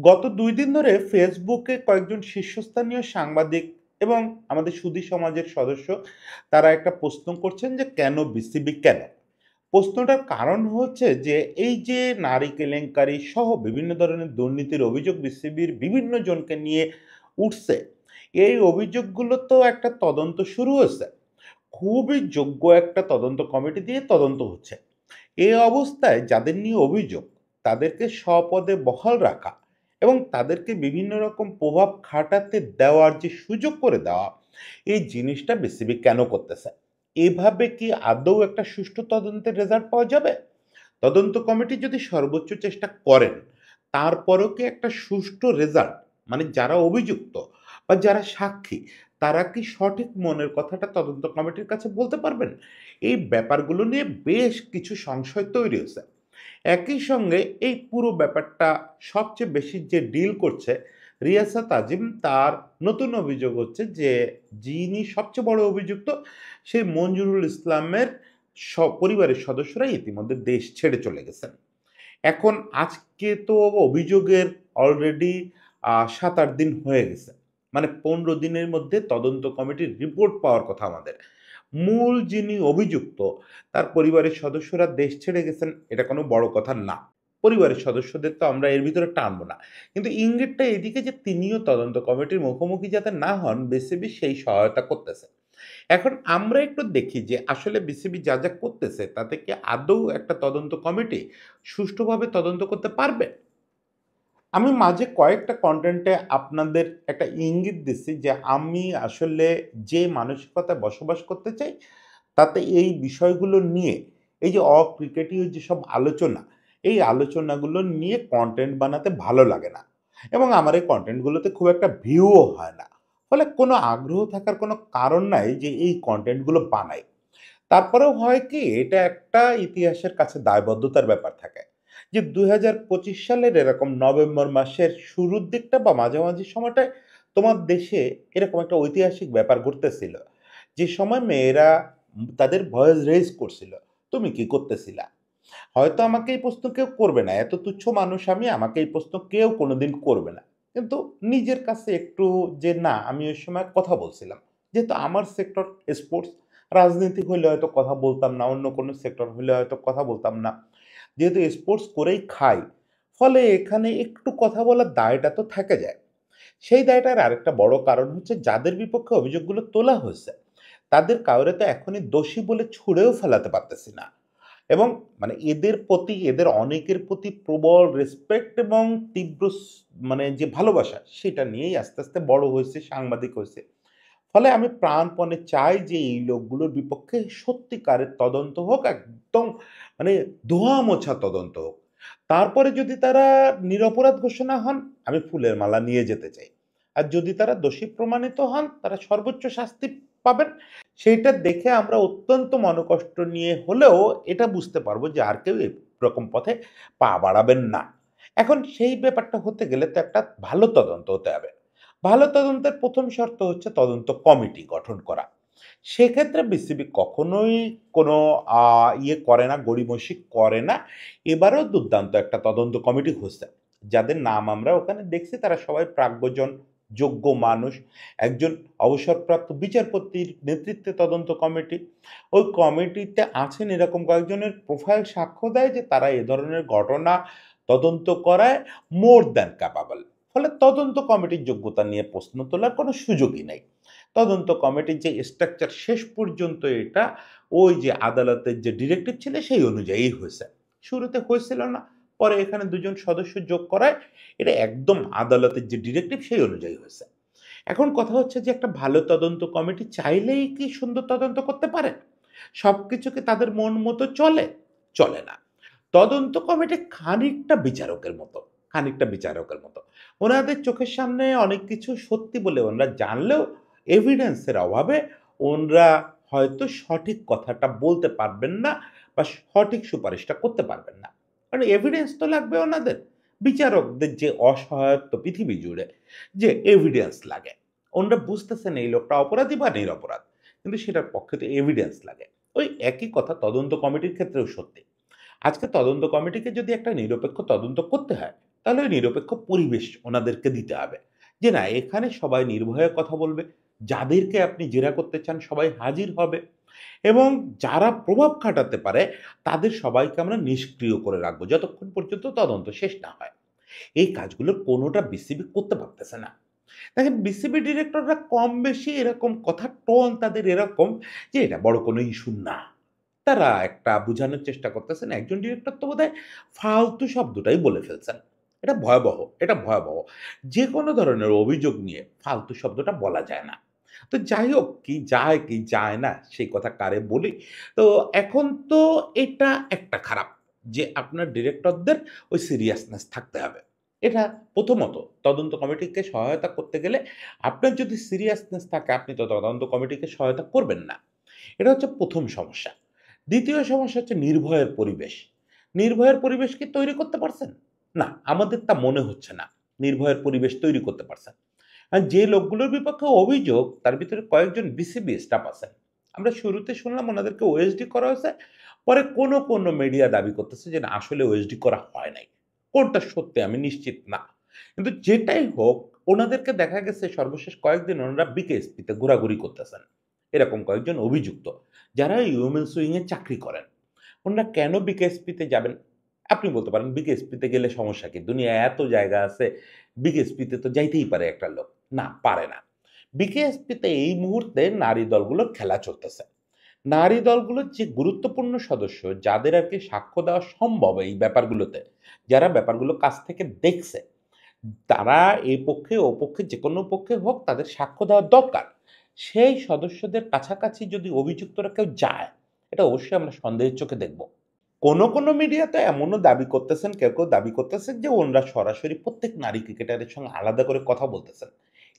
গত ২ দিন ধরে ফেসবুকে কয়েকজন শীর্ষস্থানীয় সাংবাদিক এবং আমাদের সুধী সমাজের সদস্য তারা একটা প্রশ্ন করছেন যে কেন বিসিবি কেন? প্রশ্নটার কারণ হচ্ছে যে এই যে নারী কেলেঙ্কারি সহ বিভিন্ন ধরনের দুর্নীতির অভিযোগ বিসিবির বিভিন্ন জনকে নিয়ে উঠছে, এই অভিযোগগুলো তো একটা তদন্ত শুরু হয়েছে। খুবই যোগ্য একটা তদন্ত কমিটি দিয়ে তদন্ত হচ্ছে। এ অবস্থায় যাদের নিয়ে অভিযোগ তাদেরকে স্বপদে বহাল রাখা এবং তাদেরকে বিভিন্ন রকম প্রভাব খাটাতে দেওয়ার যে সুযোগ করে দেওয়া, এই জিনিসটা বিসিবি কেন করতেছে? এভাবে কি আদৌ একটা সুষ্ঠু তদন্তের রেজাল্ট পাওয়া যাবে? তদন্ত কমিটি যদি সর্বোচ্চ চেষ্টা করেন, তারপরেও কি একটা সুষ্ঠু রেজাল্ট, মানে যারা অভিযুক্ত বা যারা সাক্ষী, তারা কি সঠিক মনের কথাটা তদন্ত কমিটির কাছে বলতে পারবেন? এই ব্যাপারগুলো নিয়ে বেশ কিছু সংশয় তৈরি হয়েছে। একই সঙ্গে এই পুরো ব্যাপারটা সবচেয়ে বেশি যে ডিল করছে রিয়াসাত আজিম, তার নতুন অভিযোগ হচ্ছে যে যিনি সবচেয়ে বড় অভিযুক্ত সেই মঞ্জুরুল ইসলামের পরিবারের সদস্যরা ইতিমধ্যে দেশ ছেড়ে চলে গেছেন। এখন আজকে তো অভিযোগের অলরেডি ৭-৮ দিন হয়ে গেছে। মানে ১৫ দিনের মধ্যে তদন্ত কমিটির রিপোর্ট পাওয়ার কথা আমাদের। মূল যিনি অভিযুক্ত তার পরিবারের সদস্যরা দেশ ছেড়ে গেছেন, এটা কোনো বড় কথা না। পরিবারের সদস্যদের তো আমরা এর ভিতরে টানবো না। কিন্তু ইঙ্গিতটা এদিকে যে তিনিও তদন্ত কমিটির মুখোমুখি যাতে না হন, বিসিবি সেই সহায়তা করতেছে। এখন আমরা একটু দেখি যে আসলে বিসিবি যা, যা করতেছে তাতে কি আদৌ একটা তদন্ত কমিটি সুষ্ঠুভাবে তদন্ত করতে পারবে? আমি মাঝে কয়েকটা কনটেন্টে আপনাদের একটা ইঙ্গিত দিচ্ছি যে আমি আসলে যে মানসিকতায় বসবাস করতে চাই, তাতে এই বিষয়গুলো নিয়ে এই যে অক্রিকেটীয় যেসব আলোচনা, এই আলোচনাগুলো নিয়ে কনটেন্ট বানাতে ভালো লাগে না। এবং আমার এই কনটেন্টগুলোতে খুব একটা ভিউও হয় না। ফলে কোনো আগ্রহ থাকার কোনো কারণ নাই যে এই কনটেন্টগুলো বানাই। তারপরেও হয় কি, এটা একটা ইতিহাসের কাছে দায়বদ্ধতার ব্যাপার থাকে। যে ২০২৫ সালের এরকম নভেম্বর মাসের শুরুর দিকটা বা মাঝামাঝি সময়টায় তোমার দেশে এরকম একটা ঐতিহাসিক ব্যাপার ঘটতেছিল। যে সময় মেয়েরা তাদের ভয়েস রেইজ করছিল। তুমি কি করতেছিলা? হয়তো আমাকে এই প্রশ্ন কেউ করবে না। এত তুচ্ছ মানুষ আমি, আমাকে এই প্রশ্ন কেউ কোনোদিন করবে না। কিন্তু নিজের কাছে একটু যে না, আমি ওই সময় কথা বলছিলাম। যেহেতু আমার সেক্টর স্পোর্টস, রাজনীতি হইলে হয়তো কথা বলতাম না, অন্য কোনো সেক্টর হইলে হয়তো কথা বলতাম না। যেহেতু স্পোর্টস করেই খাই, ফলে এখানে একটু কথা বলার দায়টা তো থেকে যায়। সেই দায়টার আরেকটা বড় কারণ হচ্ছে যাদের বিপক্ষে অভিযোগগুলো তোলা হয়েছে, তাদের কাউরে তো এখনই দোষী বলে ছুঁড়েও ফেলাতে পারতেছি না। এবং মানে এদের প্রতি, এদের অনেকের প্রতি প্রবল রেসপেক্ট এবং তীব্র মানে যে ভালোবাসা, সেটা নিয়েই আস্তে, আস্তে বড় হয়েছে, সাংবাদিক হয়েছে। ফলে আমি প্রাণপণে চাই যে এই লোকগুলোর বিপক্ষে সত্যিকারের তদন্ত হোক, একদম মানে ধোঁয়া মোছা তদন্ত হোক। তারপরে যদি তারা নিরপরাধ ঘোষণা হন, আমি ফুলের মালা নিয়ে যেতে চাই। আর যদি তারা দোষী প্রমাণিত হন, তারা সর্বোচ্চ শাস্তি পাবেন। সেইটা দেখে আমরা অত্যন্ত মনোকষ্ট নিয়ে হলেও এটা বুঝতে পারবো যে আর কেউ এরকম পথে পা বাড়াবেন না। এখন সেই ব্যাপারটা হতে গেলে তো একটা ভালো তদন্ত হতে হবে। ভালো তদন্তের ১ম শর্ত হচ্ছে তদন্ত কমিটি গঠন করা। সেক্ষেত্রে বিসিবি কখনোই কোনো আ ইয়ে করে না, গড়িমসি করে না। এবারেও দুর্দান্ত একটা তদন্ত কমিটি হচ্ছে। যাদের নাম আমরা ওখানে দেখছি তারা সবাই প্রাজ্ঞজন, যোগ্য মানুষ। একজন অবসরপ্রাপ্ত বিচারপতির নেতৃত্বে তদন্ত কমিটি। ওই কমিটিতে আছেন এরকম কয়েকজনের প্রোফাইল সাক্ষ্য দেয় যে তারা এ ধরনের ঘটনা তদন্ত করায় মোর দ্যান ক্যাপাবল। ফলে তদন্ত কমিটির যোগ্যতা নিয়ে প্রশ্ন তোলার কোনো সুযোগই নাই। তদন্ত কমিটির যে স্ট্রাকচার শেষ পর্যন্ত এটা ওই যে আদালতের যে ডিরেক্টিভ ছিল সেই অনুযায়ীই হয়েছে। শুরুতে হয়েছিল না, পরে এখানে ২ জন সদস্য যোগ করায় এটা একদম আদালতের যে ডিরেক্টিভ সেই অনুযায়ী হয়েছে। এখন কথা হচ্ছে যে একটা ভালো তদন্ত কমিটি চাইলেই কি সুন্দর তদন্ত করতে পারে? সবকিছু কি তাদের মন মতো চলে? চলে না। তদন্ত কমিটি খানিকটা বিচারকের মতো, খানিকটা বিচারকের মতো। ওনাদের চোখের সামনে অনেক কিছু সত্যি বলে ওনারা জানলেও এভিডেন্স এর অভাবে ওনরা হয়তো সঠিক কথাটা বলতে পারবেন না বা সঠিক সুপারিশটা করতে পারবেন না। কারণ এভিডেন্স তো লাগবে ওনাদের। বিচারকদের যে অসহায়ত্ব পৃথিবী জুড়ে, যে এভিডেন্স লাগে। ওনরা বুঝতেছেন এই লোকটা অপরাধী বা নিরপরাধ। কিন্তু সেটার পক্ষে তো এভিডেন্স লাগে। ওই একই কথা তদন্ত কমিটির ক্ষেত্রেও সত্যি। আজকে তদন্ত কমিটিকে যদি একটা নিরপেক্ষ তদন্ত করতে হয়, তাহলে ওই নিরপেক্ষ পরিবেশ ওনাদেরকে দিতে হবে। যে না এখানে সবাই নির্ভয়ে কথা বলবে। যাদেরকে আপনি জেরা করতে চান সবাই হাজির হবে এবং যারা প্রভাব খাটাতে পারে তাদের সবাইকে আমরা নিষ্ক্রিয় করে রাখবো যতক্ষণ পর্যন্ত তদন্ত শেষ না হয়। এই কাজগুলোর কোনোটা বিসিবি করতে পারতেছে না। দেখেন বিসিবি ডিরেক্টররা কম বেশি এরকম কথা টোন তাদের এরকম যে এটা বড় কোনো ইস্যু না। তারা একটা বুঝানোর চেষ্টা করতেছেন। একজন ডিরেক্টর তো বোধহয় ফালতু শব্দটাই বলে ফেলছেন। এটা ভয়াবহ, এটা ভয়াবহ। যেকোনো ধরনের অভিযোগ নিয়ে ফালতু শব্দটা বলা যায় না। তো যাই হোক, কি যায়, কি যায় না সেই কথা কারে বলি। তো এখন তো এটা একটা খারাপ যে আপনার ডিরেক্টরদের ওই সিরিয়াসনেস থাকতে হবে। এটা প্রথমত তদন্ত কমিটিকে সহায়তা করতে গেলে আপনার যদি সিরিয়াসনেস থাকে আপনি তো তদন্ত কমিটিকে সহায়তা করবেন না। এটা হচ্ছে ১ম সমস্যা। ২য় সমস্যা হচ্ছে নির্ভয়ের পরিবেশ। নির্ভয়ের পরিবেশ কি তৈরি করতে পারছেন? না, আমাদের তা মনে হচ্ছে না। নির্ভয়ের পরিবেশ তৈরি করতে পারছেন। আর যে লোকগুলোর বিপক্ষে অভিযোগ তার ভিতরে কয়েকজন বিসিবি স্টাফ আছেন। আমরা শুরুতে শুনলাম ওনাদেরকে ওএসডি করা হয়েছে। পরে কোনো মিডিয়া দাবি করতেছে যে না আসলে ওএসডি করা হয় নাই। কোনটা সত্যি আমি নিশ্চিত না। কিন্তু যেটাই হোক ওনাদেরকে দেখা গেছে সর্বশেষ কয়েকদিন ওনারা বিকেএসপিতে ঘোরাঘুরি করতেছেন। এরকম কয়েকজন অভিযুক্ত যারা উইমেনস উইং এ চাকরি করেন। ওনারা কেন বিকেএসপিতে যাবেন? আপনি বলতে পারেন বিকেএসপিতে গেলে সমস্যা কি? দুনিয়ায় এত জায়গা আছে, বিকেএসপিতে তো যাইতেই পারে একটা লোক। না, পারে না। বিকেএসপিতে এই মুহূর্তে নারী দলগুলোর খেলা চলতেছে। নারী দলগুলোর যে গুরুত্বপূর্ণ সদস্য যাদের আরকি সাক্ষ্য দেওয়া সম্ভব এই ব্যাপারগুলোতে, যারা ব্যাপারগুলো কাছ থেকে দেখছে, তারা এই পক্ষে ও পক্ষে যেকোনো পক্ষে হোক তাদের সাক্ষ্য দেওয়া দরকার। সেই সদস্যদের কাছাকাছি যদি অভিযুক্তরা কেউ যায়, এটা অবশ্যই আমরা সন্দেহের চোখে দেখব। কোনো মিডিয়া তো এমনও দাবি করতেছেন, কেউ দাবি করতেছেন যে ওনারা সরাসরি প্রত্যেক নারী ক্রিকেটারের সঙ্গে আলাদা করে কথা বলতেছেন।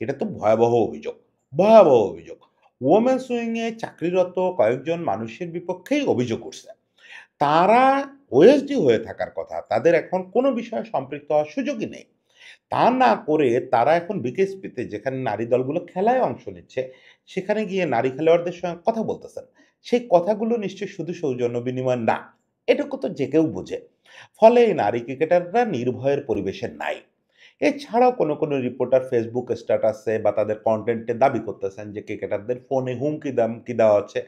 এটা তো ভয়াবহ অভিযোগ, ভয়াবহ অভিযোগ। ওমেন্স উইং এ চাকরিরত কয়েকজন মানুষের বিপক্ষেই অভিযোগ উঠছে। তারা ওএসডি হয়ে থাকার কথা। তাদের এখন কোনো বিষয়ে সম্পৃক্ত হওয়ার সুযোগই নেই। তা না করে তারা এখন বিকেএসপিতে যেখানে নারী দলগুলো খেলায় অংশ নিচ্ছে, সেখানে গিয়ে নারী খেলোয়াড়দের সঙ্গে কথা বলতেছেন। সেই কথাগুলো নিশ্চয়ই শুধু সৌজন্য বিনিময় না। এটুকু তো যে কেউ বোঝে। ফলে এই নারী ক্রিকেটাররা নির্ভয়ের পরিবেশে নাই। এছাড়াও কোনো রিপোর্টার ফেসবুক স্ট্যাটাসে বা তাদের কনটেন্টে দাবি করতেছেন যে ক্রিকেটারদের ফোনে হুমকি দেওয়া হচ্ছে।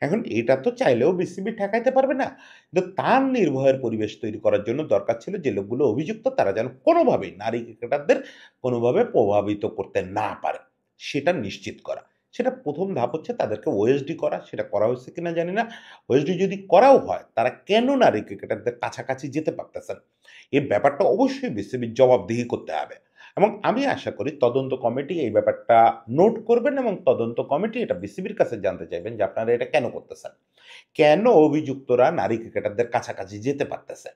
এখন এটা তো চাইলেও বিসিবি ঠেকাইতে পারবে না। কিন্তু তার নির্ভয়ের পরিবেশ তৈরি করার জন্য দরকার ছিল যে লোকগুলো অভিযুক্ত তারা যেন কোনোভাবেই নারী ক্রিকেটারদের কোনোভাবে প্রভাবিত করতে না পারে। সেটা নিশ্চিত করা। সেটা ১ম ধাপ হচ্ছে তাদেরকে ওএসডি করা। সেটা করা হয়েছে কিনা জানি না। ওএসডি যদি করাও হয়, তারা কেন নারী ক্রিকেটারদের কাছাকাছি যেতে পারতেছেন? এই ব্যাপারটা অবশ্যই বিসিবির জবাবদিহি করতে হবে। এবং আমি আশা করি তদন্ত কমিটি এই ব্যাপারটা নোট করবেন এবং তদন্ত কমিটি এটা বিসিবির কাছে জানতে চাইবেন যে আপনারা এটা কেন করতেছেন? কেন অভিযুক্তরা নারী ক্রিকেটারদের কাছাকাছি যেতে পারতেছে?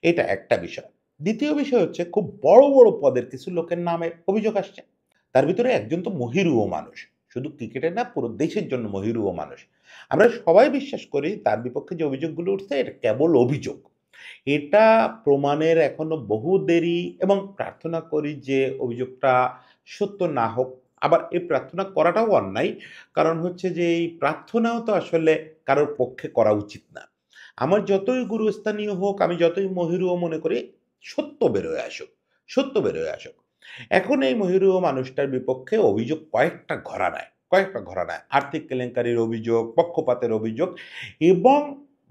এটা একটা বিষয়। ২য় বিষয় হচ্ছে খুব বড় পদের কিছু লোকের নামে অভিযোগ আসছে। তার ভিতরে একজন তো মহিরুহ মানুষ। শুধু ক্রিকেটে না পুরো দেশের জন্য মহিরুহ মানুষ। আমরা সবাই বিশ্বাস করি তার বিপক্ষে যে অভিযোগগুলো উঠছে এটা কেবল অভিযোগ। এটা প্রমাণের এখনো বহু দেরি এবং প্রার্থনা করি যে অভিযোগটা সত্য না হোক। আবার এই প্রার্থনা করাটাও অন্যায়। কারণ হচ্ছে যে এই প্রার্থনাও তো আসলে কারোর পক্ষে করা উচিত না। আমার যতই গুরুস্থানীয় হোক, আমি যতই মহিরুহ মনে করি, সত্য বেরোয় আসুক, সত্য বেরোয় আসুক। এখন এই মহিরুহ মানুষটার বিপক্ষে অভিযোগ কয়েকটা ঘরানায়। আর্থিক কেলেঙ্কারির অভিযোগ, পক্ষপাতের অভিযোগ এবং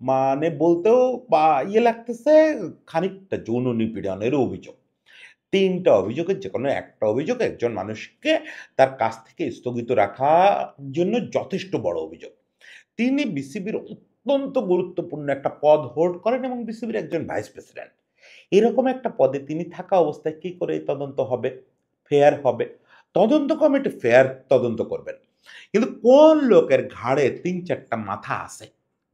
মানে বলতেও বা লাগতেছে খানিকটা যৌন নিপীড়নের অভিযোগ। ৩ টা অভিযোগের যেকোনো একটা অভিযোগ একজন মানুষকে তার কাজ থেকে স্থগিত রাখার জন্য যথেষ্ট বড় অভিযোগ। তিনি বিসিবির অত্যন্ত গুরুত্বপূর্ণ একটা পদ হোল্ড করেন এবং বিসিবির একজন ভাইস প্রেসিডেন্ট। এরকম একটা পদে তিনি থাকা অবস্থায় কি করে এই তদন্ত হবে? ফেয়ার হবে? তদন্ত কমিটি ফেয়ার তদন্ত করবেন। কিন্তু কোন লোকের ঘাড়ে ৩-৪ টা মাথা আছে?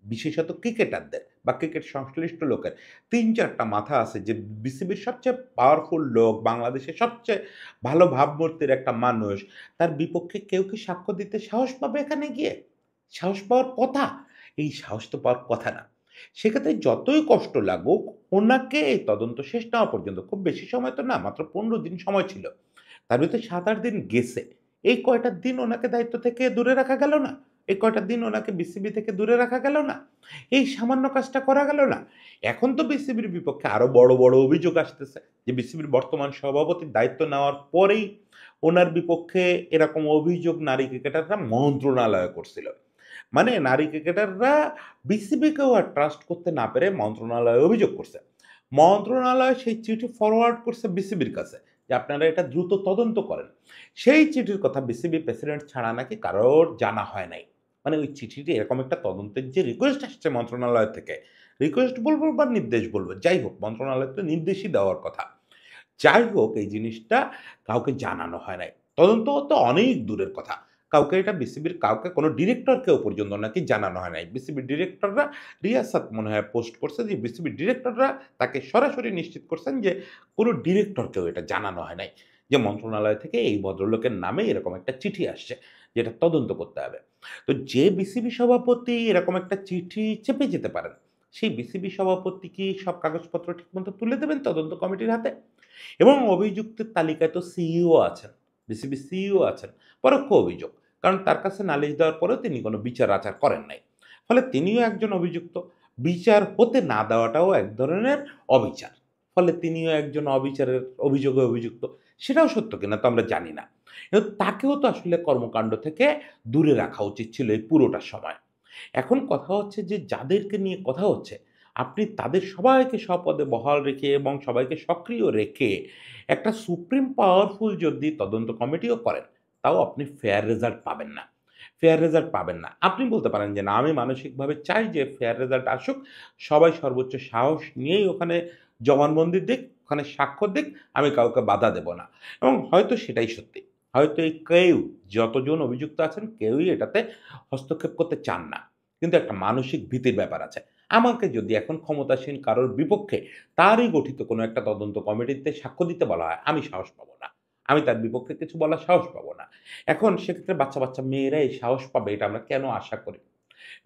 বিশেষত ক্রিকেটারদের বা ক্রিকেট সংশ্লিষ্ট লোকের ৩-৪ টা মাথা আছে যে বিসিবির সবচেয়ে পাওয়ারফুল লোক, বাংলাদেশের সবচেয়ে ভালো ভাবমূর্তির একটা মানুষ। তার বিপক্ষে কেউ কি সাক্ষ্য দিতে সাহস পাবে এখানে গিয়ে? সাহস পাওয়ার কথা? এই সাহস তো পাওয়ার কথা না। সেক্ষেত্রে যতই কষ্ট লাগুক, ওনাকে এই তদন্ত শেষ না হওয়া পর্যন্ত খুব বেশি সময় তো না, মাত্র ১৫ দিন সময় ছিল। তার ভিতরে ৭-৮ দিন গেছে। এই কয়টা দিন ওনাকে দায়িত্ব থেকে দূরে রাখা গেল না? এই কয়টা দিন ওনাকে বিসিবি থেকে দূরে রাখা গেল না? এই সামান্য কাজটা করা গেল না? এখন তো বিসিবির বিপক্ষে আরো বড়, বড় অভিযোগ আসতেছে যে বিসিবির বর্তমান সভাপতির দায়িত্ব নেওয়ার পরেই ওনার বিপক্ষে এরকম অভিযোগ নারী ক্রিকেটাররা মন্ত্রণালয়ে করছিল। মানে নারী ক্রিকেটাররা বিসিবিকেও আর ট্রাস্ট করতে না পেরে মন্ত্রণালয়ে অভিযোগ করছে। মন্ত্রণালয় সেই চিঠি ফরওয়ার্ড করছে বিসিবির কাছে যে আপনারা এটা দ্রুত তদন্ত করেন। সেই চিঠির কথা বিসিবি প্রেসিডেন্ট ছাড়া নাকি কারোর জানা হয় নাই। মানে ওই চিঠিটি এরকম একটা তদন্তের যে রিকোয়েস্ট আসছে মন্ত্রণালয় থেকে, রিকোয়েস্ট বলব বা নির্দেশ বলব, যাই হোক মন্ত্রণালয় তো নির্দেশই দেওয়ার কথা। যাই হোক এই জিনিসটা কাউকে জানানো হয় নাই। তদন্ত তো অনেক দূরের কথা। কাউকে এটা বিসিবির কাউকে কোনো ডিরেক্টরকেও পর্যন্ত নাকি জানানো হয় নাই। বিসিবির ডিরেক্টররা রিয়াসাত মনে হয় পোস্ট করছে যে বিসিবির ডিরেক্টররা তাকে সরাসরি নিশ্চিত করছেন যে কোনো ডিরেক্টরকেও এটা জানানো হয় নাই। যে মন্ত্রণালয় থেকে এই ভদ্রলোকের নামে এরকম একটা চিঠি আসছে যেটা তদন্ত করতে হবে। তো যে বিসিবি সভাপতি এরকম একটা চিঠি চেপে যেতে পারেন, সেই বিসিবি সভাপতি কি সব কাগজপত্র ঠিকমতো তুলে দেবেন তদন্ত কমিটির হাতে? এবং অভিযুক্তের তালিকায় তো সিইও আছেন, বিসিবি সিইও আছেন। পরোক্ষ অভিযোগ। কারণ তার কাছে নালিশ দেওয়ার পরেও তিনি কোনো বিচার-আচার করেন নাই। ফলে তিনিও একজন অভিযুক্ত। বিচার হতে না দেওয়াটাও এক ধরনের অবিচার। ফলে তিনিও একজন অবিচারের অভিযোগে অভিযুক্ত। সেটাও সত্য কিনা তো আমরা জানি না। কিন্তু তাকেও তো আসলে কর্মকাণ্ড থেকে দূরে রাখা উচিত ছিল এই পুরোটা সময়। এখন কথা হচ্ছে যে যাদেরকে নিয়ে কথা হচ্ছে, আপনি তাদের সবাইকে স্বপদে বহাল রেখে এবং সবাইকে সক্রিয় রেখে একটা সুপ্রিম পাওয়ারফুল যদি তদন্ত কমিটিও করেন, তাও আপনি ফেয়ার রেজাল্ট পাবেন না। ফেয়ার রেজাল্ট পাবেন না। আপনি বলতে পারেন যে, "না, আমি মানসিকভাবে চাই যে ফেয়ার রেজাল্ট আসুক। সবাই সর্বোচ্চ সাহস নিয়েই ওখানে জবানবন্দি দিক, ওখানে সাক্ষ্য দিক। আমি কাউকে বাধা দেব না।" এবং হয়তো সেটাই সত্যি। হয়তো এই কেউ যতজন অভিযুক্ত আছেন কেউই এটাতে হস্তক্ষেপ করতে চান না। কিন্তু একটা মানসিক ভীতির ব্যাপার আছে। আমাকে যদি এখন ক্ষমতাসীন কারোর বিপক্ষে তারই গঠিত কোনো একটা তদন্ত কমিটিতে সাক্ষ্য দিতে বলা হয়, আমি সাহস পাবো না। আমি তার বিপক্ষে কিছু বলার সাহস পাবো না। এখন সেক্ষেত্রে বাচ্চা মেয়েরা এই সাহস পাবে এটা আমরা কেন আশা করি?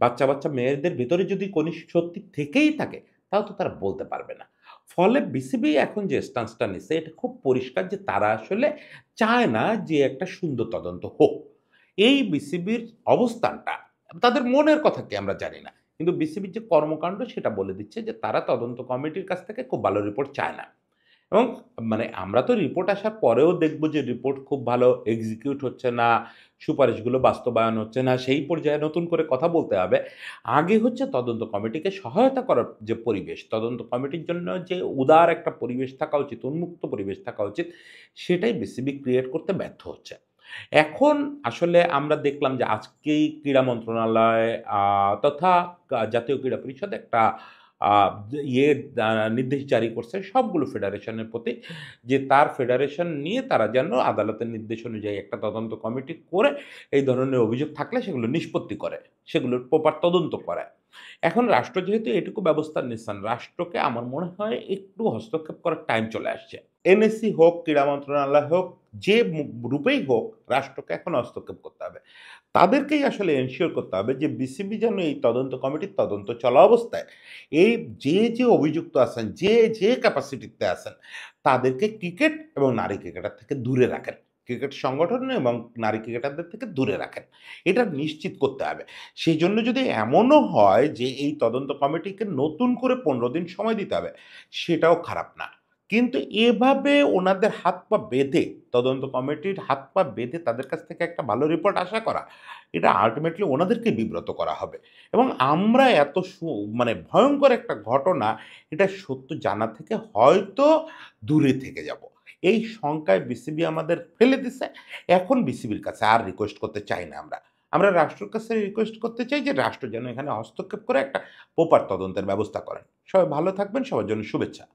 বাচ্চা মেয়েদের ভিতরে যদি কোনো সত্যি থেকেই থাকে, তাও তো তারা বলতে পারবে না। ফলে বিসিবি এখন যে স্ট্যান্সটা নিছে এটা খুব পরিষ্কার যে তারা আসলে চায় না যে একটা সুন্দর তদন্ত হোক। এই বিসিবির অবস্থানটা তাদের মনের কথা কি আমরা জানি না। কিন্তু বিসিবির যে কর্মকাণ্ড সেটা বলে দিচ্ছে যে তারা তদন্ত কমিটির কাছ থেকে খুব ভালো রিপোর্ট চায় না। এবং মানে আমরা তো রিপোর্ট আসার পরেও দেখব যে রিপোর্ট খুব ভালো এক্সিকিউট হচ্ছে না, সুপারিশগুলো বাস্তবায়ন হচ্ছে না, সেই পর্যায়ে নতুন করে কথা বলতে হবে। আগে হচ্ছে তদন্ত কমিটিকে সহায়তা করার যে পরিবেশ, তদন্ত কমিটির জন্য যে উদার একটা পরিবেশ থাকা উচিত, উন্মুক্ত পরিবেশ থাকা উচিত, সেটাই বিসিবি ক্রিয়েট করতে ব্যর্থ হচ্ছে। এখন আসলে আমরা দেখলাম যে আজকেই ক্রীড়া মন্ত্রণালয় তথা জাতীয় ক্রীড়া পরিষদ একটা আ ইয়ে আ নির্দেশ জারি করছে সবগুলো ফেডারেশনের প্রতি যে তার ফেডারেশন নিয়ে তারা যেন আদালতের নির্দেশ অনুযায়ী একটা তদন্ত কমিটি করে এই ধরনের অভিযোগ থাকলে সেগুলো নিষ্পত্তি করে। সেগুলোর প্রপার তদন্ত করায়। এখন রাষ্ট্র যেহেতু এটুকু ব্যবস্থা নিচ্ছেন, রাষ্ট্রকে আমার মনে হয় একটু হস্তক্ষেপ করার টাইম চলে আসছে। এনএসসি হোক, ক্রীড়া মন্ত্রণালয় হোক, যে রূপেই হোক রাষ্ট্রকে এখন হস্তক্ষেপ করতে হবে। তাদেরকেই আসলে এনশিওর করতে হবে যে বিসিবি যেন এই তদন্ত কমিটির তদন্ত চলা অবস্থায় এই যে অভিযুক্ত আছেন, যে ক্যাপাসিটিতে আছেন তাদেরকে ক্রিকেট এবং নারী ক্রিকেটার থেকে দূরে রাখেন। ক্রিকেট সংগঠন এবং নারী ক্রিকেটারদের থেকে দূরে রাখেন। এটা নিশ্চিত করতে হবে। সেজন্য যদি এমনও হয় যে এই তদন্ত কমিটিকে নতুন করে ১৫ দিন সময় দিতে হবে, সেটাও খারাপ না। কিন্তু এভাবে ওনাদের হাত-পা বেঁধে, তদন্ত কমিটির হাত-পা বেঁধে তাদের কাছ থেকে একটা ভালো রিপোর্ট আশা করা, এটা আল্টিমেটলি ওনাদেরকে বিব্রত করা হবে। এবং আমরা এত মানে ভয়ংকর একটা ঘটনা, এটা সত্য জানা থেকে হয়তো দূরে থেকে যাব। এই শঙ্কায় বিসিবি আমাদের ফেলে দিছে। এখন বিসিবির কাছে আর রিকোয়েস্ট করতে চাই না আমরা। আমরা রাষ্ট্রের কাছে রিকোয়েস্ট করতে চাই যে রাষ্ট্র যেন এখানে হস্তক্ষেপ করে একটা প্রপার তদন্তের ব্যবস্থা করেন। সবাই ভালো থাকবেন। সবার জন্য শুভেচ্ছা।